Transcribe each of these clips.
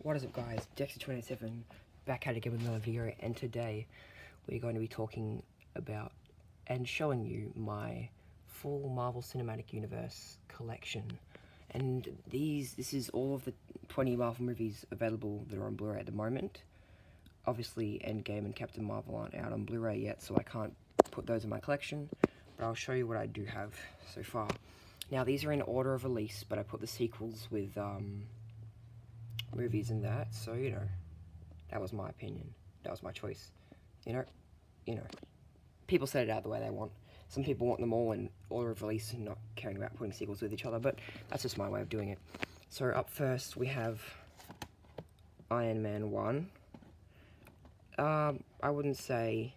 What is up, guys? Dexter287 back at it again with another video, and today we're going to be talking about and showing you my full Marvel Cinematic Universe collection. And this is all of the 20 Marvel movies available that are on Blu-ray at the moment. Obviously, Endgame and Captain Marvel aren't out on Blu-ray yet, so I can't put those in my collection, but I'll show you what I do have so far. Now, these are in order of release, but I put the sequels with movies and that, so that was my opinion, that was my choice. you know People set it out the way they want. Some people want them all in order of release and not caring about putting sequels with each other, but that's just my way of doing it. So up first we have Iron Man 1. I wouldn't say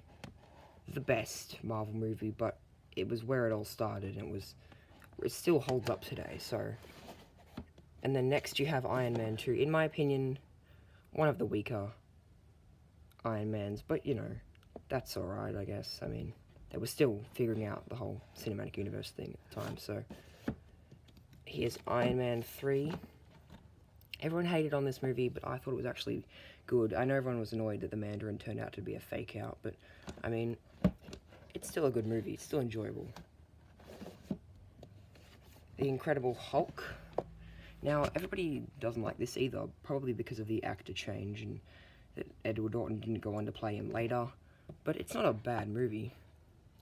the best Marvel movie, but it was where it all started, and it still holds up today. So, and then next you have Iron Man 2. In my opinion, one of the weaker Iron Mans, but that's alright, I guess. I mean, they were still figuring out the whole cinematic universe thing at the time. So here's Iron Man 3. Everyone hated on this movie, but I thought it was actually good. I know everyone was annoyed that the Mandarin turned out to be a fake out, but I mean, it's still a good movie. It's still enjoyable. The Incredible Hulk. Now, everybody doesn't like this either, probably because of the actor change and that Edward Norton didn't go on to play him later. But it's not a bad movie.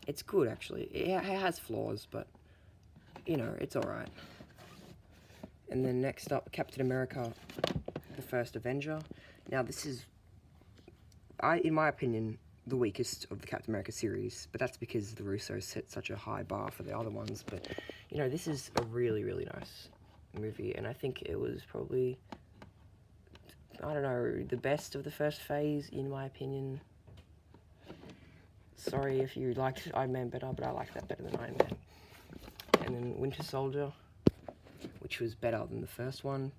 It's good, actually. It has flaws, but, it's alright. And then next up, Captain America, the First Avenger. Now, this is, in my opinion, the weakest of the Captain America series, but that's because the Russos set such a high bar for the other ones. But, this is a really, really nice movie, and I think it was probably, I don't know, the best of the first phase, in my opinion. Sorry if you liked Iron Man better, but I liked that better than Iron Man. And then Winter Soldier, which was better than the first one,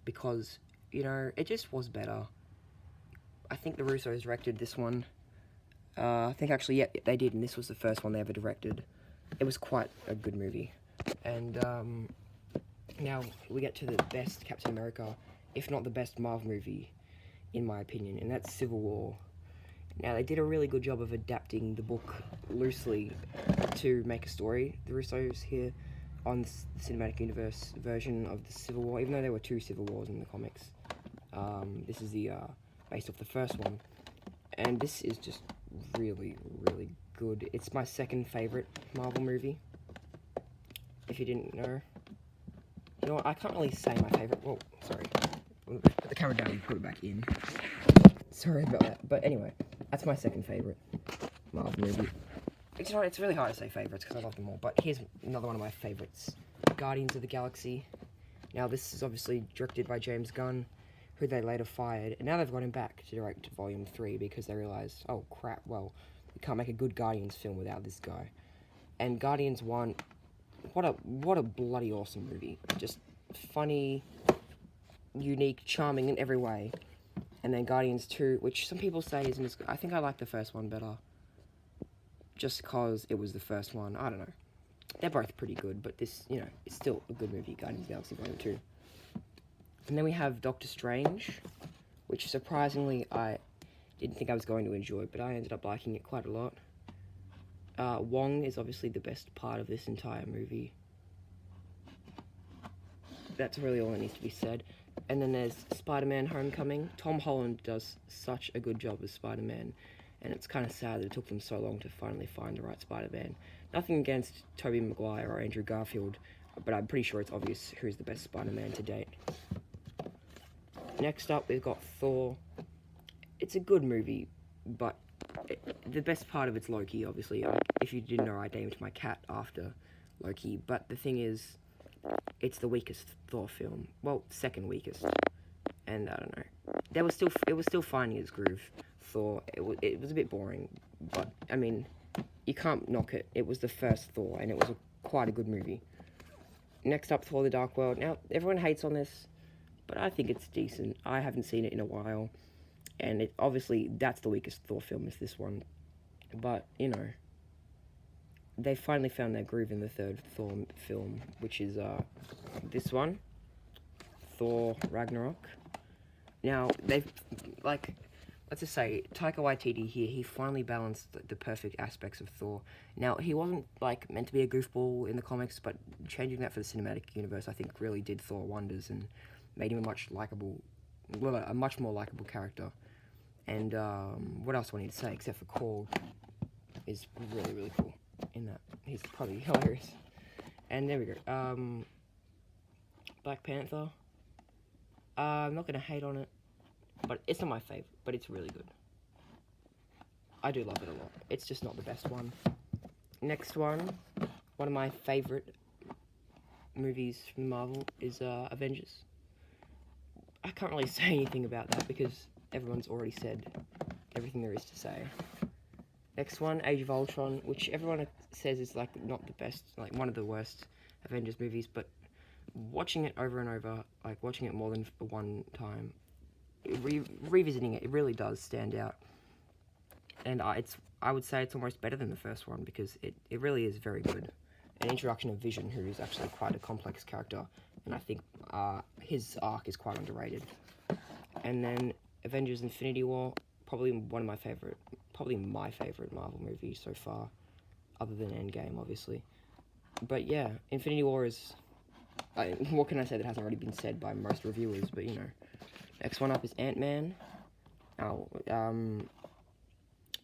because, it just was better. I think the Russos directed this one. I think actually, yeah, they did, and this was the first one they ever directed. It was quite a good movie. And now we get to the best Captain America, if not the best Marvel movie, in my opinion, and that's Civil War. Now, they did a really good job of adapting the book loosely to make a story, the Russos here, on the Cinematic Universe version of the Civil War, even though there were two Civil Wars in the comics. This is the based off the first one, and this is just really, really good. It's my second favorite Marvel movie, if you didn't know. You know what, I can't really say my favorite. Whoa, sorry. Put the camera down and put it back in. Sorry about that. But anyway, that's my second favorite Marvel movie. It's really hard to say favorites because I love them all. But here's another one of my favorites, Guardians of the Galaxy. Now, this is obviously directed by James Gunn, who they later fired, and now they've got him back to direct Volume 3 because they realized, oh crap, well, we can't make a good Guardians film without this guy. And Guardians 1, what a bloody awesome movie. Just funny, unique, charming in every way. And then Guardians 2, which some people say isn't as good. I think I like the first one better, just because it was the first one. I don't know. They're both pretty good, but this, it's still a good movie, Guardians of the Galaxy Volume 2. And then we have Doctor Strange, which surprisingly I didn't think I was going to enjoy, but I ended up liking it quite a lot. Wong is obviously the best part of this entire movie. That's really all that needs to be said. And then there's Spider-Man Homecoming. Tom Holland does such a good job as Spider-Man, and it's kind of sad that it took them so long to finally find the right Spider-Man. Nothing against Tobey Maguire or Andrew Garfield, but I'm pretty sure it's obvious who's the best Spider-Man to date. Next up, we've got Thor. It's a good movie, but the best part of it's Loki, obviously. If you didn't know, I named my cat after Loki, but the thing is, it's the weakest Thor film. Well, second weakest. And I don't know. It was still finding its groove. Thor. It was a bit boring, but I mean, you can't knock it. It was the first Thor, and it was quite a good movie. Next up, Thor: The Dark World. Now, everyone hates on this, but I think it's decent. I haven't seen it in a while, and obviously that's the weakest Thor film is this one. But they finally found their groove in the third Thor film, which is this one, Thor Ragnarok. Now, they've, like, let's just say, Taika Waititi here, he finally balanced the perfect aspects of Thor. Now, he wasn't, like, meant to be a goofball in the comics, but changing that for the cinematic universe, I think, really did Thor wonders and made him a much more likable character. And, what else do I need to say, except for Korg is really, really cool in that. He's probably hilarious. And there we go. Black Panther. I'm not going to hate on it, but it's not my favourite, but it's really good. I do love it a lot. It's just not the best one. Next one of my favourite movies from Marvel is Avengers. I can't really say anything about that because everyone's already said everything there is to say. Next one, Age of Ultron, which everyone says is like not the best, like one of the worst Avengers movies, but watching it over and over, like watching it more than one time, revisiting it, it really does stand out. And I would say it's almost better than the first one because it really is very good. An introduction of Vision, who is actually quite a complex character, and I think his arc is quite underrated. And then Avengers Infinity War, probably my favorite Marvel movie so far, other than Endgame, obviously. But yeah, Infinity War is, what can I say that hasn't already been said by most reviewers, but you know. Next one up is Ant-Man. Now,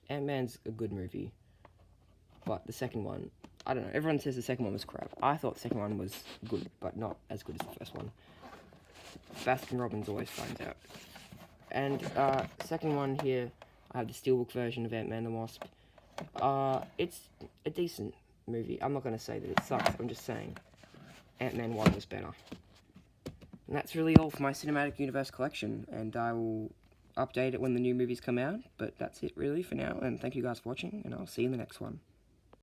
Ant-Man's a good movie, but the second one, I don't know, everyone says the second one was crap. I thought the second one was good, but not as good as the first one. Baskin-Robbins always finds out. And, second one here, I have the Steelbook version of Ant-Man and the Wasp. It's a decent movie. I'm not going to say that it sucks, I'm just saying Ant-Man 1 was better. And that's really all for my Cinematic Universe collection, and I will update it when the new movies come out, but that's it really for now, and thank you guys for watching, and I'll see you in the next one.